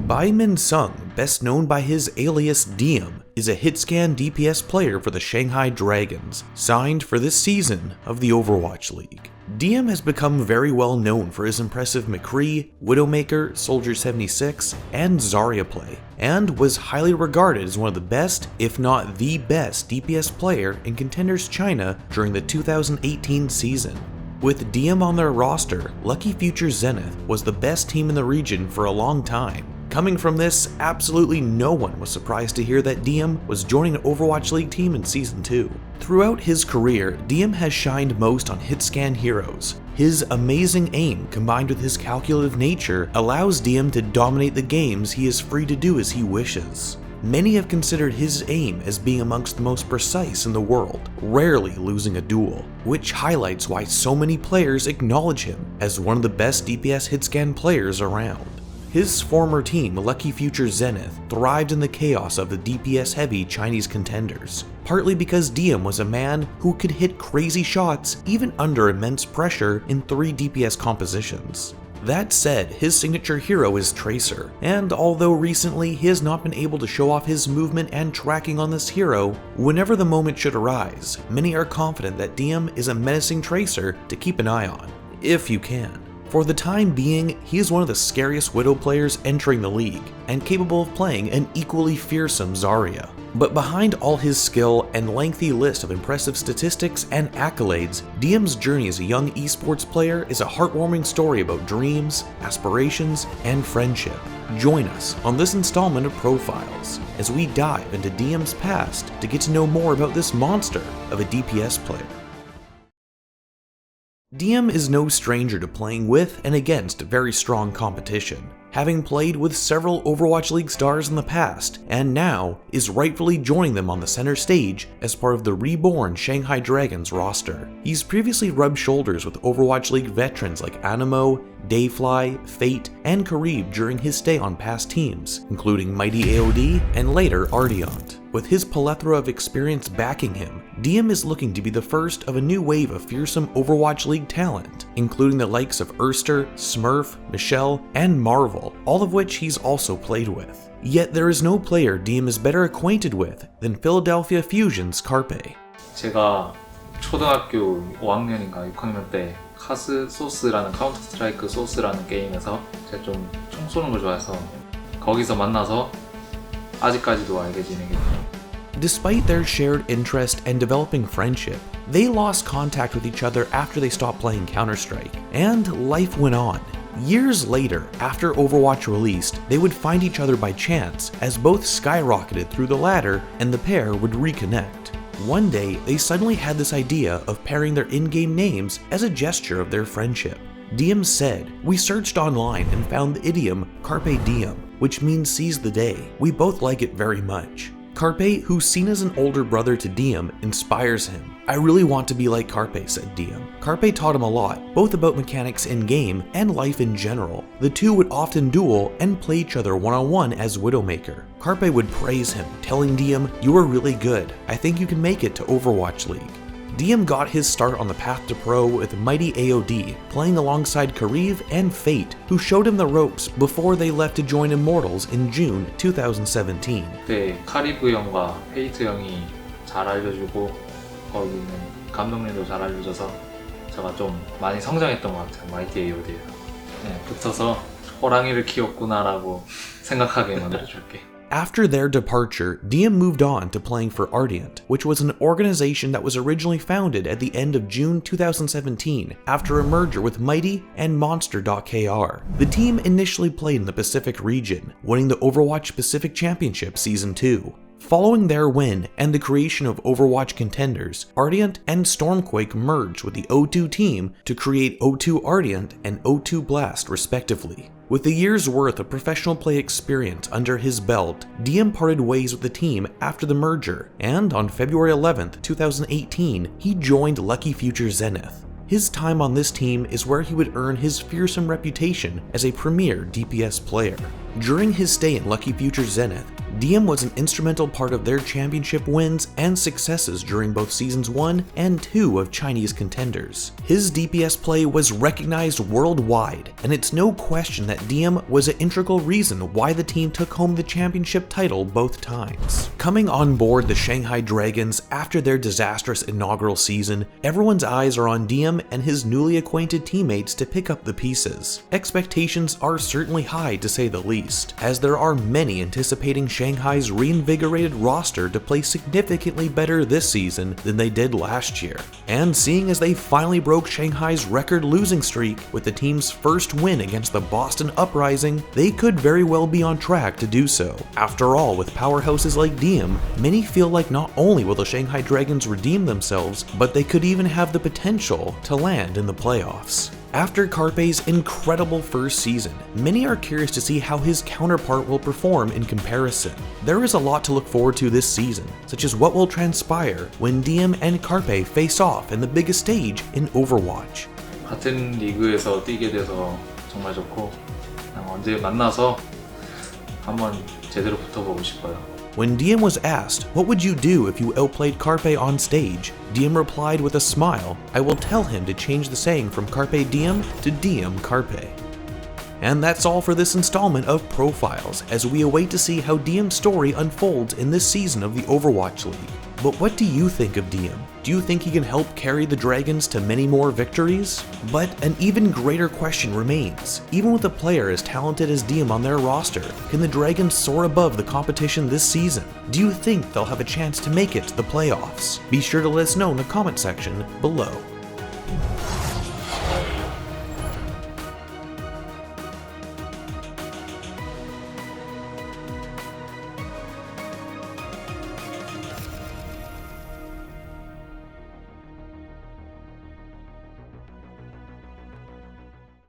Min-seong, best known by his alias Diem, is a hitscan DPS player for the Shanghai Dragons, signed for this season of the Overwatch League. Diem has become very well known for his impressive McCree, Widowmaker, Soldier 76, and Zarya play, and was highly regarded as one of the best, if not the best, DPS player in Contenders China during the 2018 season. With Diem on their roster, Lucky Future Zenith was the best team in the region for a long time. Coming from this, absolutely no one was surprised to hear that Diem was joining an Overwatch League team in Season 2. Throughout his career, Diem has shined most on hitscan heroes. His amazing aim combined with his calculative nature allows Diem to dominate the games he is free to do as he wishes. Many have considered his aim as being amongst the most precise in the world, rarely losing a duel, which highlights why so many players acknowledge him as one of the best DPS hitscan players around. His former team, Lucky Future Zenith, thrived in the chaos of the DPS-heavy Chinese contenders, partly because Diem was a man who could hit crazy shots even under immense pressure in 3 DPS compositions. That said, his signature hero is Tracer, and although recently he has not been able to show off his movement and tracking on this hero, whenever the moment should arise, many are confident that Diem is a menacing Tracer to keep an eye on, if you can. For the time being, he is one of the scariest Widow players entering the league, and capable of playing an equally fearsome Zarya. But behind all his skill and lengthy list of impressive statistics and accolades, Diem's journey as a young esports player is a heartwarming story about dreams, aspirations, and friendship. Join us on this installment of Profiles as we dive into Diem's past to get to know more about this monster of a DPS player. Diem is no stranger to playing with and against very strong competition, having played with several Overwatch League stars in the past, and now is rightfully joining them on the center stage as part of the reborn Shanghai Dragons roster. He's previously rubbed shoulders with Overwatch League veterans like Animo, Dayfly, Fate, and Karib during his stay on past teams, including Mighty AOD and later Ardiant. With his plethora of experience backing him, Diem is looking to be the first of a new wave of fearsome Overwatch League talent, including the likes of Erster, Smurf, Michelle, and Marvel, all of which he's also played with. Yet there is no player Diem is better acquainted with than Philadelphia Fusion's Carpe. 제가 초등학교 5학년인가 6학년 때 카스 소스라는 카운터 스트라이크 소스라는 게임에서 제가 좀 총 쏘는 걸 좋아해서 거기서 만나서 아직까지도 알게 지내게 돼요. Despite their shared interest and developing friendship, they lost contact with each other after they stopped playing Counter-Strike, and life went on. Years later, after Overwatch released, they would find each other by chance as both skyrocketed through the ladder and the pair would reconnect. One day, they suddenly had this idea of pairing their in-game names as a gesture of their friendship. Diem said, "We searched online and found the idiom Carpe Diem, which means seize the day. We both like it very much." Carpe, who's seen as an older brother to Diem, inspires him. "I really want to be like Carpe," said Diem. Carpe taught him a lot, both about mechanics in-game and life in general. The two would often duel and play each other one-on-one as Widowmaker. Carpe would praise him, telling Diem, "You are really good. I think you can make it to Overwatch League." Diem got his start on the path to pro with Mighty AOD, playing alongside Karib and Fate, who showed him the ropes before they left to join Immortals in June 2017. 그때 카리브 형과 페이트 형이 잘 알려주고 거기 있는 감독님도 잘 알려줘서 제가 좀 많이 성장했던 것 같아요. 마이티 AOD에 붙어서 호랑이를 키웠구나라고 생각하게 만들어줄게. After their departure, Diem moved on to playing for Ardiant, which was an organization that was originally founded at the end of June 2017 after a merger with Mighty and Monster.kr. The team initially played in the Pacific region, winning the Overwatch Pacific Championship Season 2. Following their win and the creation of Overwatch Contenders, Ardiant and Stormquake merged with the O2 team to create O2 Ardiant and O2 Blast respectively. With a year's worth of professional play experience under his belt, Diem parted ways with the team after the merger, and on February 11, 2018, he joined Lucky Future Zenith. His time on this team is where he would earn his fearsome reputation as a premier DPS player. During his stay in Lucky Future Zenith, Diem was an instrumental part of their championship wins and successes during both Seasons 1 and 2 of Chinese Contenders. His DPS play was recognized worldwide, and it's no question that Diem was an integral reason why the team took home the championship title both times. Coming on board the Shanghai Dragons after their disastrous inaugural season, everyone's eyes are on Diem and his newly acquainted teammates to pick up the pieces. Expectations are certainly high to say the least, as there are many anticipating Shanghai's reinvigorated roster to play significantly better this season than they did last year. And seeing as they finally broke Shanghai's record losing streak with the team's first win against the Boston Uprising, they could very well be on track to do so. After all, with powerhouses like Diem, many feel like not only will the Shanghai Dragons redeem themselves, but they could even have the potential to land in the playoffs. After Carpe's incredible first season, many are curious to see how his counterpart will perform in comparison. There is a lot to look forward to this season, such as what will transpire when Diem and Carpe face off in the biggest stage in Overwatch. 같은 리그에서 뛰게 돼서 정말 좋고 그냥 언제 만나서 한번 제대로 붙어보고 싶어요. When Diem was asked, what would you do if you outplayed Carpe on stage? Diem replied with a smile, I will tell him to change the saying from Carpe Diem to Diem Carpe. And that's all for this installment of Profiles, as we await to see how Diem's story unfolds in this season of the Overwatch League. But what do you think of Diem? Do you think he can help carry the Dragons to many more victories? But an even greater question remains. Even with a player as talented as Diem on their roster, can the Dragons soar above the competition this season? Do you think they'll have a chance to make it to the playoffs? Be sure to let us know in the comment section below.